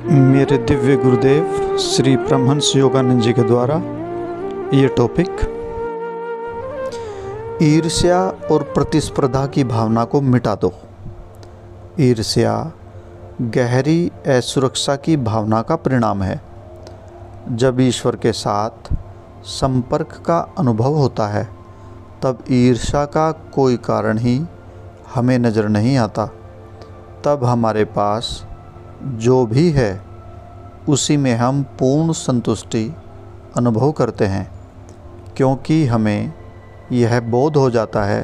मेरे दिव्य गुरुदेव श्री परमहंस योगानंद जी के द्वारा ये टॉपिक, ईर्ष्या और प्रतिस्पर्धा की भावना को मिटा दो। ईर्ष्या गहरी असुरक्षा की भावना का परिणाम है। जब ईश्वर के साथ संपर्क का अनुभव होता है तब ईर्ष्या का कोई कारण ही हमें नज़र नहीं आता। तब हमारे पास जो भी है उसी में हम पूर्ण संतुष्टि अनुभव करते हैं, क्योंकि हमें यह बोध हो जाता है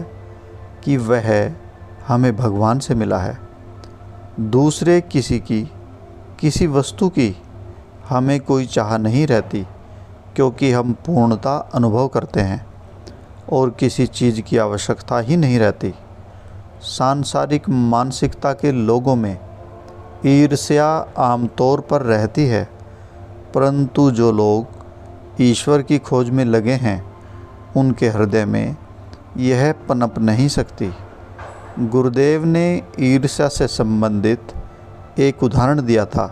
कि वह हमें भगवान से मिला है। दूसरे किसी वस्तु की हमें कोई चाह नहीं रहती, क्योंकि हम पूर्णता अनुभव करते हैं और किसी चीज़ की आवश्यकता ही नहीं रहती। सांसारिक मानसिकता के लोगों में ईर्ष्या आमतौर पर रहती है, परंतु जो लोग ईश्वर की खोज में लगे हैं उनके हृदय में यह पनप नहीं सकती। गुरुदेव ने ईर्ष्या से संबंधित एक उदाहरण दिया था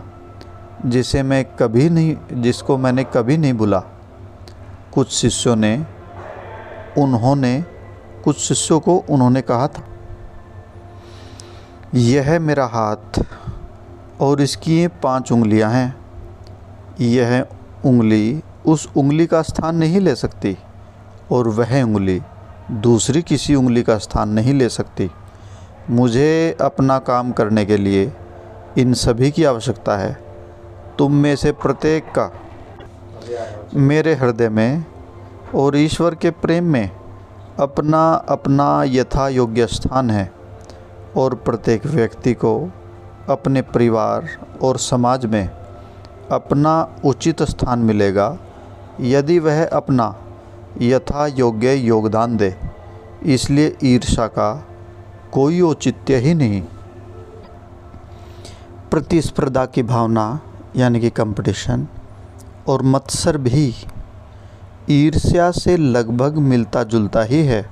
जिसको मैंने कभी नहीं भूला। कुछ शिष्यों को उन्होंने कहा था, यह मेरा हाथ और इसकी ये 5 उंगलियां हैं। यह उंगली उस उंगली का स्थान नहीं ले सकती और वह उंगली दूसरी किसी उंगली का स्थान नहीं ले सकती। मुझे अपना काम करने के लिए इन सभी की आवश्यकता है। तुम में से प्रत्येक का मेरे हृदय में और ईश्वर के प्रेम में अपना अपना यथा योग्य स्थान है, और प्रत्येक व्यक्ति को अपने परिवार और समाज में अपना उचित स्थान मिलेगा यदि वह अपना यथा योग्य योगदान दे। इसलिए ईर्ष्या का कोई औचित्य ही नहीं। प्रतिस्पर्धा की भावना यानी कि कंपटीशन और मत्सर भी ईर्ष्या से लगभग मिलता जुलता ही है।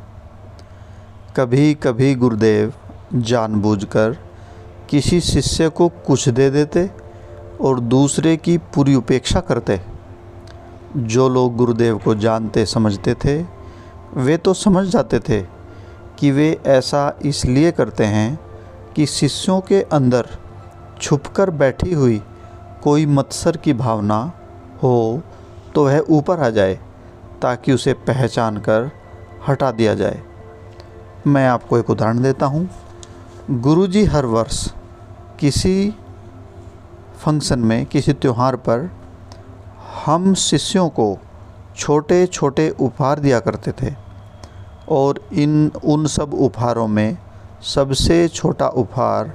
कभी कभी गुरुदेव जानबूझकर किसी शिष्य को कुछ दे देते और दूसरे की पूरी उपेक्षा करते। जो लोग गुरुदेव को जानते समझते थे वे तो समझ जाते थे कि वे ऐसा इसलिए करते हैं कि शिष्यों के अंदर छुपकर बैठी हुई कोई मत्सर की भावना हो तो वह ऊपर आ जाए, ताकि उसे पहचान कर हटा दिया जाए। मैं आपको एक उदाहरण देता हूँ। गुरुजी हर वर्ष किसी फंक्शन में, किसी त्यौहार पर हम शिष्यों को छोटे छोटे उपहार दिया करते थे, और उन सब उपहारों में सबसे छोटा उपहार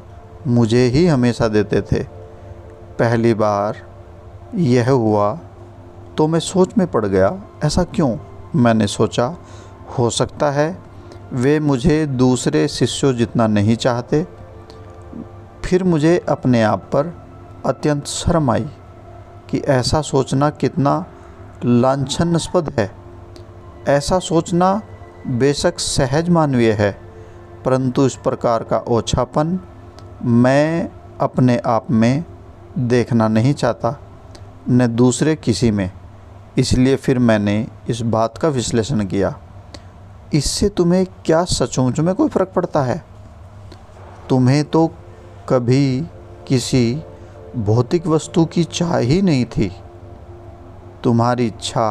मुझे ही हमेशा देते थे। पहली बार यह हुआ तो मैं सोच में पड़ गया, ऐसा क्यों? मैंने सोचा हो सकता है वे मुझे दूसरे शिष्यों जितना नहीं चाहते। फिर मुझे अपने आप पर अत्यंत शर्म आई कि ऐसा सोचना कितना लांछनास्पद है। ऐसा सोचना बेशक सहज मानवीय है, परंतु इस प्रकार का ओछापन मैं अपने आप में देखना नहीं चाहता, न दूसरे किसी में। इसलिए फिर मैंने इस बात का विश्लेषण किया, इससे तुम्हें क्या सचमुच में कोई फ़र्क पड़ता है? तुम्हें तो कभी किसी भौतिक वस्तु की चाह ही नहीं थी। तुम्हारी इच्छा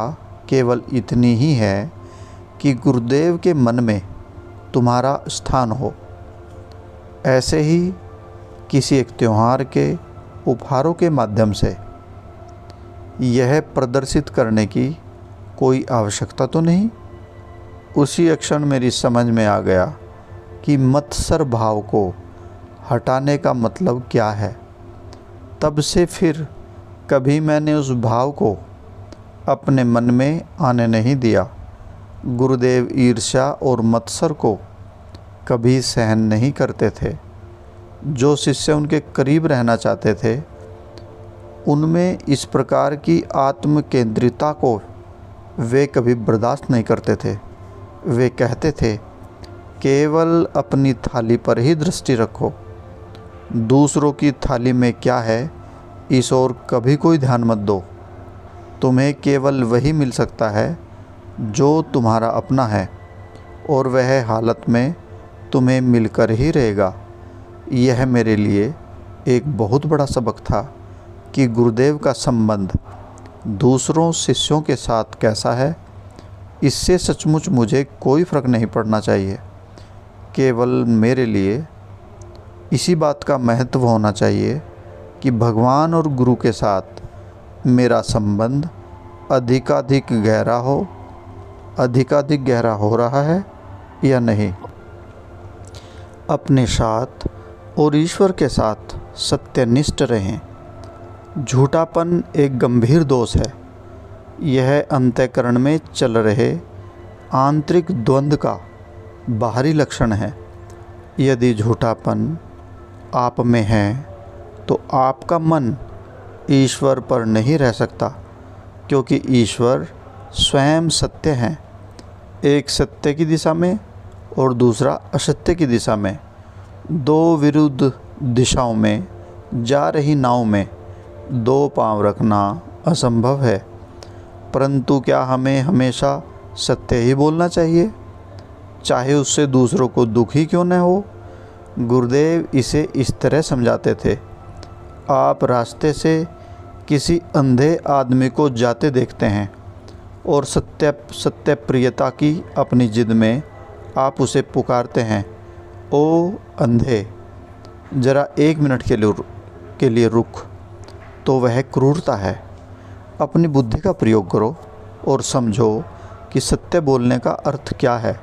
केवल इतनी ही है कि गुरुदेव के मन में तुम्हारा स्थान हो। ऐसे ही किसी एक त्यौहार के उपहारों के माध्यम से यह प्रदर्शित करने की कोई आवश्यकता तो नहीं। उसी क्षण मेरी समझ में आ गया कि मत्सर भाव को हटाने का मतलब क्या है। तब से फिर कभी मैंने उस भाव को अपने मन में आने नहीं दिया। गुरुदेव ईर्ष्या और मत्सर को कभी सहन नहीं करते थे। जो शिष्य उनके करीब रहना चाहते थे उनमें इस प्रकार की आत्म केंद्रिता को वे कभी बर्दाश्त नहीं करते थे। वे कहते थे, केवल अपनी थाली पर ही दृष्टि रखो, दूसरों की थाली में क्या है इस ओर कभी कोई ध्यान मत दो। तुम्हें केवल वही मिल सकता है जो तुम्हारा अपना है, और वह हालत में तुम्हें मिलकर ही रहेगा। यह मेरे लिए एक बहुत बड़ा सबक था कि गुरुदेव का संबंध दूसरों शिष्यों के साथ कैसा है, इससे सचमुच मुझे कोई फ़र्क नहीं पड़ना चाहिए। केवल मेरे लिए इसी बात का महत्व होना चाहिए कि भगवान और गुरु के साथ मेरा संबंध अधिकाधिक गहरा हो रहा है या नहीं। अपने साथ और ईश्वर के साथ सत्यनिष्ठ रहें। झूठापन एक गंभीर दोष है। यह अंतःकरण में चल रहे आंतरिक द्वंद्व का बाहरी लक्षण है। यदि झूठापन आप में है तो आपका मन ईश्वर पर नहीं रह सकता, क्योंकि ईश्वर स्वयं सत्य हैं। एक सत्य की दिशा में और दूसरा असत्य की दिशा में, दो विरुद्ध दिशाओं में जा रही नाव में दो पांव रखना असंभव है। परंतु क्या हमें हमेशा सत्य ही बोलना चाहिए, चाहे उससे दूसरों को दुख ही क्यों न हो? गुरुदेव इसे इस तरह समझाते थे। आप रास्ते से किसी अंधे आदमी को जाते देखते हैं और सत्य प्रियता की अपनी जिद में आप उसे पुकारते हैं, ओ अंधे, ज़रा 1 मिनट के लिए रुक। तो वह क्रूरता है। अपनी बुद्धि का प्रयोग करो और समझो कि सत्य बोलने का अर्थ क्या है।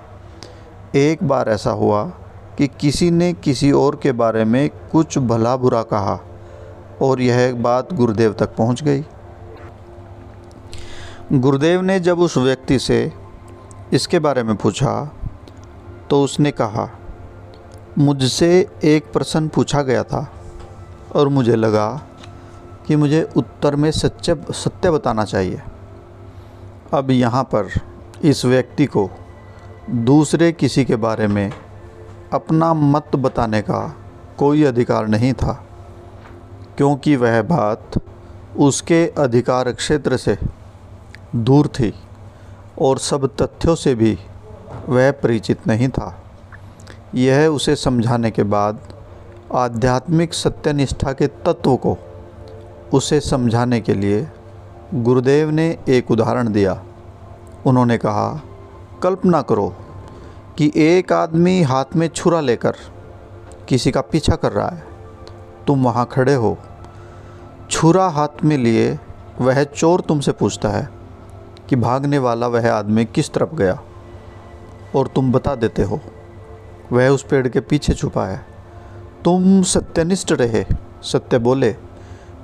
एक बार ऐसा हुआ कि किसी ने किसी और के बारे में कुछ भला बुरा कहा और यह बात गुरुदेव तक पहुंच गई। गुरुदेव ने जब उस व्यक्ति से इसके बारे में पूछा तो उसने कहा, मुझसे एक प्रश्न पूछा गया था और मुझे लगा कि मुझे उत्तर में सत्य बताना चाहिए। अब यहाँ पर इस व्यक्ति को दूसरे किसी के बारे में अपना मत बताने का कोई अधिकार नहीं था, क्योंकि वह बात उसके अधिकार क्षेत्र से दूर थी और सब तथ्यों से भी वह परिचित नहीं था। यह उसे समझाने के बाद आध्यात्मिक सत्यनिष्ठा के तत्व को उसे समझाने के लिए गुरुदेव ने एक उदाहरण दिया। उन्होंने कहा, कल्पना करो कि एक आदमी हाथ में छुरा लेकर किसी का पीछा कर रहा है। तुम वहाँ खड़े हो, छुरा हाथ में लिए वह चोर तुमसे पूछता है कि भागने वाला वह आदमी किस तरफ गया, और तुम बता देते हो वह उस पेड़ के पीछे छुपा है। तुम सत्यनिष्ठ रहे, सत्य बोले,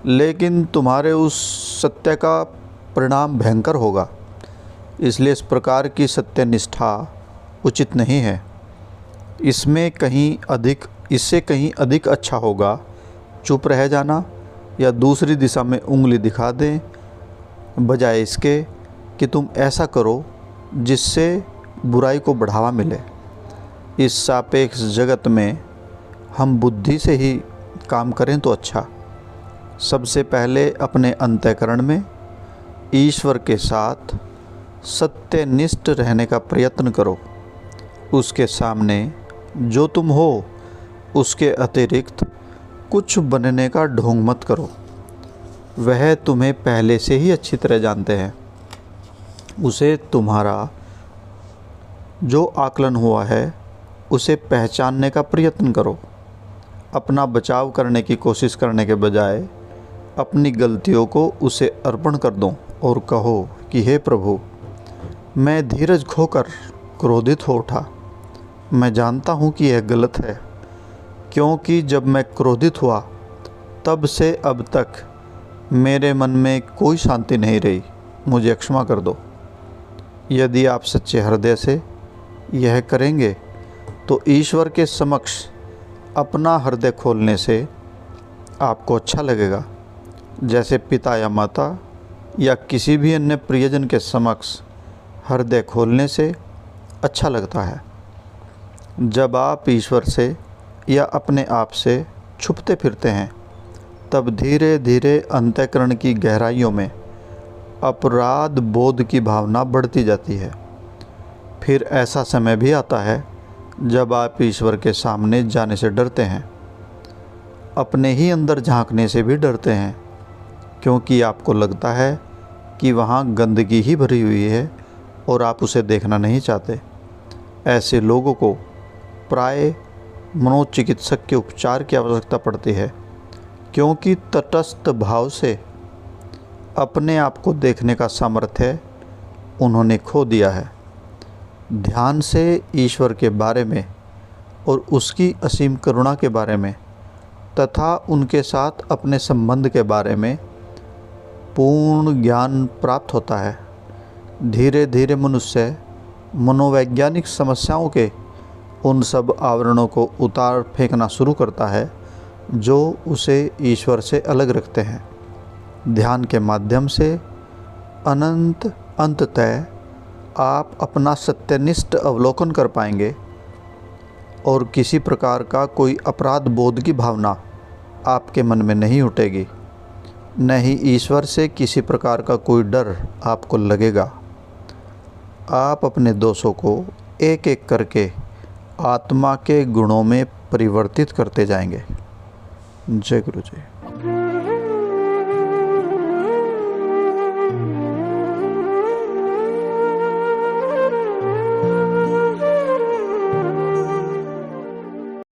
लेकिन तुम्हारे उस सत्य का परिणाम भयंकर होगा। इसलिए इस प्रकार की सत्यनिष्ठा उचित नहीं है। इससे कहीं अधिक अच्छा होगा चुप रह जाना या दूसरी दिशा में उंगली दिखा दें, बजाय इसके कि तुम ऐसा करो जिससे बुराई को बढ़ावा मिले। इस सापेक्ष जगत में हम बुद्धि से ही काम करें तो अच्छा। सबसे पहले अपने अंतःकरण में ईश्वर के साथ सत्यनिष्ठ रहने का प्रयत्न करो। उसके सामने जो तुम हो उसके अतिरिक्त कुछ बनने का ढोंग मत करो। वह तुम्हें पहले से ही अच्छी तरह जानते हैं। उसे तुम्हारा जो आकलन हुआ है उसे पहचानने का प्रयत्न करो। अपना बचाव करने की कोशिश करने के बजाय अपनी गलतियों को उसे अर्पण कर दो और कहो कि हे प्रभु, मैं धीरज खोकर क्रोधित हो उठा। मैं जानता हूँ कि यह गलत है, क्योंकि जब मैं क्रोधित हुआ तब से अब तक मेरे मन में कोई शांति नहीं रही। मुझे क्षमा कर दो। यदि आप सच्चे हृदय से यह करेंगे तो ईश्वर के समक्ष अपना हृदय खोलने से आपको अच्छा लगेगा, जैसे पिता या माता या किसी भी अन्य प्रियजन के समक्ष हृदय खोलने से अच्छा लगता है। जब आप ईश्वर से या अपने आप से छुपते फिरते हैं तब धीरे धीरे अंतःकरण की गहराइयों में अपराध बोध की भावना बढ़ती जाती है। फिर ऐसा समय भी आता है जब आप ईश्वर के सामने जाने से डरते हैं, अपने ही अंदर झांकने से भी डरते हैं, क्योंकि आपको लगता है कि वहाँ गंदगी ही भरी हुई है और आप उसे देखना नहीं चाहते। ऐसे लोगों को प्राय मनोचिकित्सक के उपचार की आवश्यकता पड़ती है, क्योंकि तटस्थ भाव से अपने आप को देखने का सामर्थ्य उन्होंने खो दिया है। ध्यान से ईश्वर के बारे में और उसकी असीम करुणा के बारे में तथा उनके साथ अपने संबंध के बारे में पूर्ण ज्ञान प्राप्त होता है। धीरे धीरे मनुष्य मनोवैज्ञानिक समस्याओं के उन सब आवरणों को उतार फेंकना शुरू करता है जो उसे ईश्वर से अलग रखते हैं। ध्यान के माध्यम से अंततः आप अपना सत्यनिष्ठ अवलोकन कर पाएंगे और किसी प्रकार का कोई अपराध बोध की भावना आपके मन में नहीं उठेगी, न ही ईश्वर से किसी प्रकार का कोई डर आपको लगेगा। आप अपने दोषों को एक एक करके आत्मा के गुणों में परिवर्तित करते जाएंगे। जय गुरु जी।